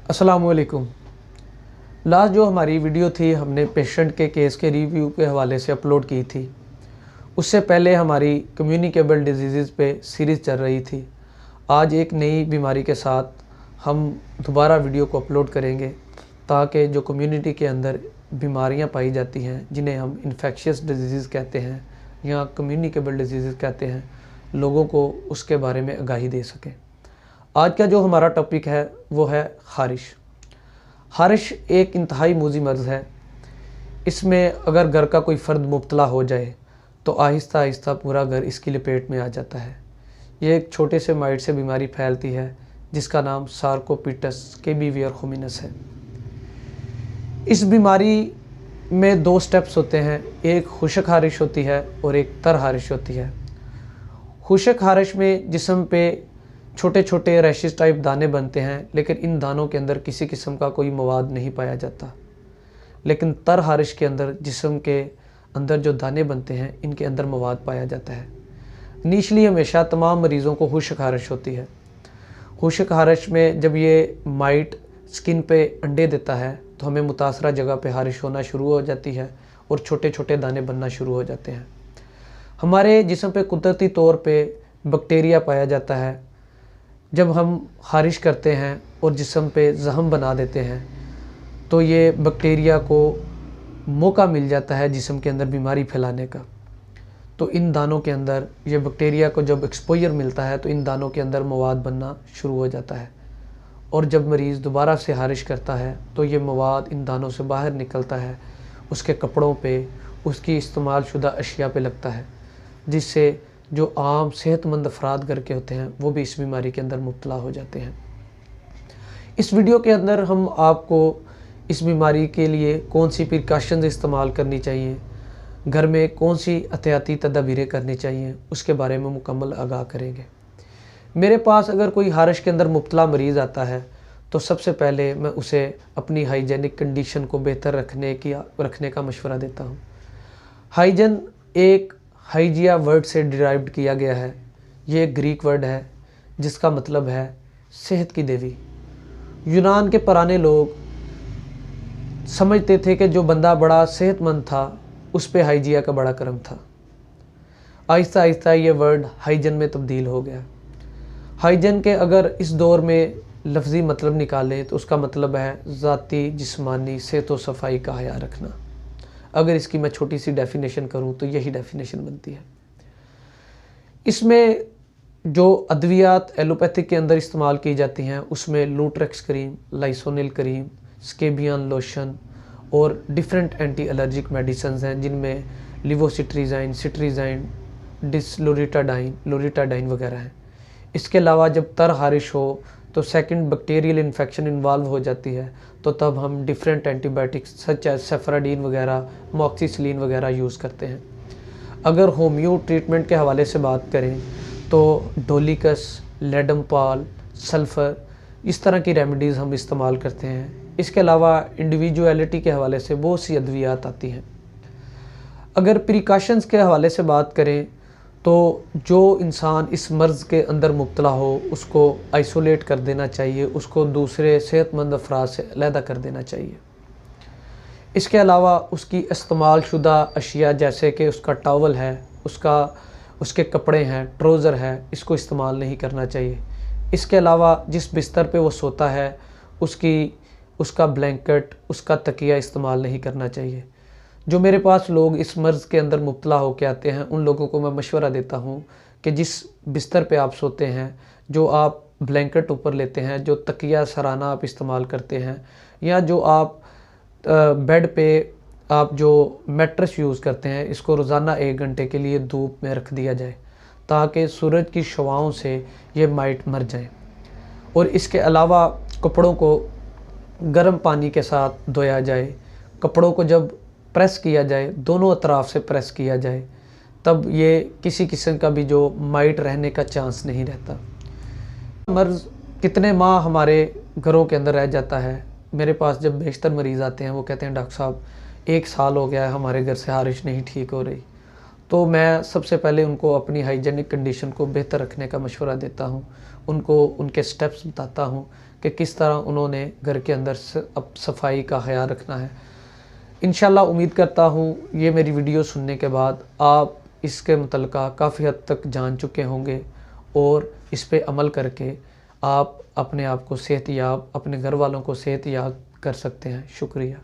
अस्सलामुअलैकुम। लास्ट जो हमारी वीडियो थी हमने पेशेंट के केस के रिव्यू के हवाले से अपलोड की थी। उससे पहले हमारी कम्युनिकेबल डिजीज़ पे सीरीज़ चल रही थी। आज एक नई बीमारी के साथ हम दोबारा वीडियो को अपलोड करेंगे ताकि जो कम्युनिटी के अंदर बीमारियां पाई जाती हैं जिन्हें हम इन्फेक्शियस डिजीज़ कहते हैं या कम्युनिकेबल डिजीज़ कहते हैं, लोगों को उसके बारे में आगाही दे सकें। आज का जो हमारा टॉपिक है वो है खारिश। खारिश एक इंतहाई मूजी मर्ज़ है। इसमें अगर घर का कोई फ़र्द मुब्तला हो जाए तो आहिस्ता आहिस्ता पूरा घर इसकी लपेट में आ जाता है। ये एक छोटे से माइट से बीमारी फैलती है जिसका नाम सार्कोपिटस केबीवी और खुमिनस है। इस बीमारी में दो स्टेप्स होते हैं, एक खुशक खारिश होती है और एक तर खारिश होती है। खुशक खारिश में जिस्म पे छोटे छोटे रैशेस टाइप दाने बनते हैं, लेकिन इन दानों के अंदर किसी किस्म का कोई मवाद नहीं पाया जाता। लेकिन तर खारिश के अंदर जिस्म के अंदर जो दाने बनते हैं इनके अंदर मवाद पाया जाता है। इनिशली हमेशा तमाम मरीज़ों को खुशक खारिश होती है। खुशक खारिश में जब ये माइट स्किन पे अंडे देता है तो हमें मुतासरा जगह पे खारिश होना शुरू हो जाती है और छोटे छोटे दाने बनना शुरू हो जाते हैं। हमारे जिस्म पे कुदरती तौर पे बैक्टीरिया पाया जाता है। जब हम खारिश करते हैं और जिस्म पे ज़ख्म बना देते हैं तो ये बैक्टीरिया को मौका मिल जाता है जिस्म के अंदर बीमारी फैलाने का। तो इन दानों के अंदर ये बैक्टीरिया को जब एक्सपोजर मिलता है तो इन दानों के अंदर मवाद बनना शुरू हो जाता है और जब मरीज़ दोबारा से खारिश करता है तो ये मवाद इन दानों से बाहर निकलता है, उसके कपड़ों पे, उसकी इस्तेमाल शुदा अशिया पे लगता है, जिससे जो आम सेहतमंद अफराद घर के होते हैं वो भी इस बीमारी के अंदर मुब्तला हो जाते हैं। इस वीडियो के अंदर हम आपको इस बीमारी के लिए कौन सी प्रिकॉशंस इस्तेमाल करनी चाहिए, घर में कौन सी एहतियाती तदबीरें करनी चाहिए, उसके बारे में मुकम्मल आगाह करेंगे। मेरे पास अगर कोई खारिश के अंदर मुब्तला मरीज़ आता है तो सबसे पहले मैं उसे अपनी हाइजेनिक कंडीशन को बेहतर रखने का मशवरा देता हूँ। हाइजन एक हाइजिया वर्ड से डिराइव्ड किया गया है। ये एक ग्रीक वर्ड है जिसका मतलब है सेहत की देवी। यूनान के पुराने लोग समझते थे कि जो बंदा बड़ा सेहतमंद था उस पे हाइजिया का बड़ा करम था। आहिस्ता आहिस्ता ये वर्ड हाइजन में तब्दील हो गया। हाइजन के अगर इस दौर में लफ्ज़ी मतलब निकालें तो उसका मतलब है ज़ाती जिस्मानी सेहत व सफाई का ख्याल रखना। अगर इसकी मैं छोटी सी डेफिनेशन करूं तो यही डेफिनेशन बनती है। इसमें जो अद्वियात एलोपैथिक के अंदर इस्तेमाल की जाती हैं उसमें लूट्रेक्स क्रीम, लाइसोनिल क्रीम, स्केबियन लोशन और डिफरेंट एंटी एलर्जिक मेडिसिन हैं जिनमें लिवोसिट्रीजाइन, सिट्रीजाइन, डिसलोरिटाडाइन, लोरिटाडाइन वगैरह हैं। इसके अलावा जब तर खारिश हो तो सेकंड बैक्टीरियल इन्फेक्शन इन्वॉल्व हो जाती है तो तब हम डिफरेंट एंटीबायोटिक्स सच एज सेफराडीन वगैरह, मॉक्सिसिलिन वगैरह यूज़ करते हैं। अगर होम्यो ट्रीटमेंट के हवाले से बात करें तो डोलिकस, लेडमपाल, सल्फ़र, इस तरह की रेमेडीज़ हम इस्तेमाल करते हैं। इसके अलावा इंडिविजुअलिटी के हवाले से बहुत सी अद्वियात आती हैं। अगर प्रिकॉशंस के हवाले से बात करें तो जो इंसान इस मर्ज़ के अंदर मुब्तला हो उसको आइसोलेट कर देना चाहिए, उसको दूसरे सेहतमंद अफराद से अलहदा कर देना चाहिए। इसके अलावा उसकी इस्तेमाल शुदा अशिया जैसे कि उसका टॉवल है, उसके कपड़े हैं, ट्राउज़र है, इसको इस्तेमाल नहीं करना चाहिए। इसके अलावा जिस बिस्तर पे वो सोता है उसका ब्लैंकेट, उसका तकिया इस्तेमाल नहीं करना चाहिए। जो मेरे पास लोग इस मर्ज़ के अंदर मुब्तला होकर आते हैं उन लोगों को मैं मशवरा देता हूँ कि जिस बिस्तर पे आप सोते हैं, जो आप ब्लैंकेट ऊपर लेते हैं, जो तकिया सराना आप इस्तेमाल करते हैं या जो आप बेड पे आप जो मैट्रेस यूज़ करते हैं, इसको रोज़ाना 1 घंटे के लिए धूप में रख दिया जाए ताकि सूरज की शवाओं से ये माइट मर जाएं। और इसके अलावा कपड़ों को गर्म पानी के साथ धोया जाए। कपड़ों को जब प्रेस किया जाए, दोनों अतराफ से प्रेस किया जाए, तब ये किसी किस्म का भी जो माइट रहने का चांस नहीं रहता। मर्ज़ कितने माह हमारे घरों के अंदर रह जाता है। मेरे पास जब बेशतर मरीज़ आते हैं वो कहते हैं डॉक्टर साहब 1 साल हो गया है हमारे घर से खारिश नहीं ठीक हो रही। तो मैं सबसे पहले उनको अपनी हाइजेनिक कंडीशन को बेहतर रखने का मशवरा देता हूँ, उनको उनके स्टेप्स बताता हूँ कि किस तरह उन्होंने घर के अंदर सफाई का ख्याल रखना है। इंशाल्लाह उम्मीद करता हूँ ये मेरी वीडियो सुनने के बाद आप इसके मुतल्लिक़ काफ़ी हद तक जान चुके होंगे और इस पे अमल करके आप अपने आप को सेहतयाब, अपने घर वालों को सेहतयाब कर सकते हैं। शुक्रिया।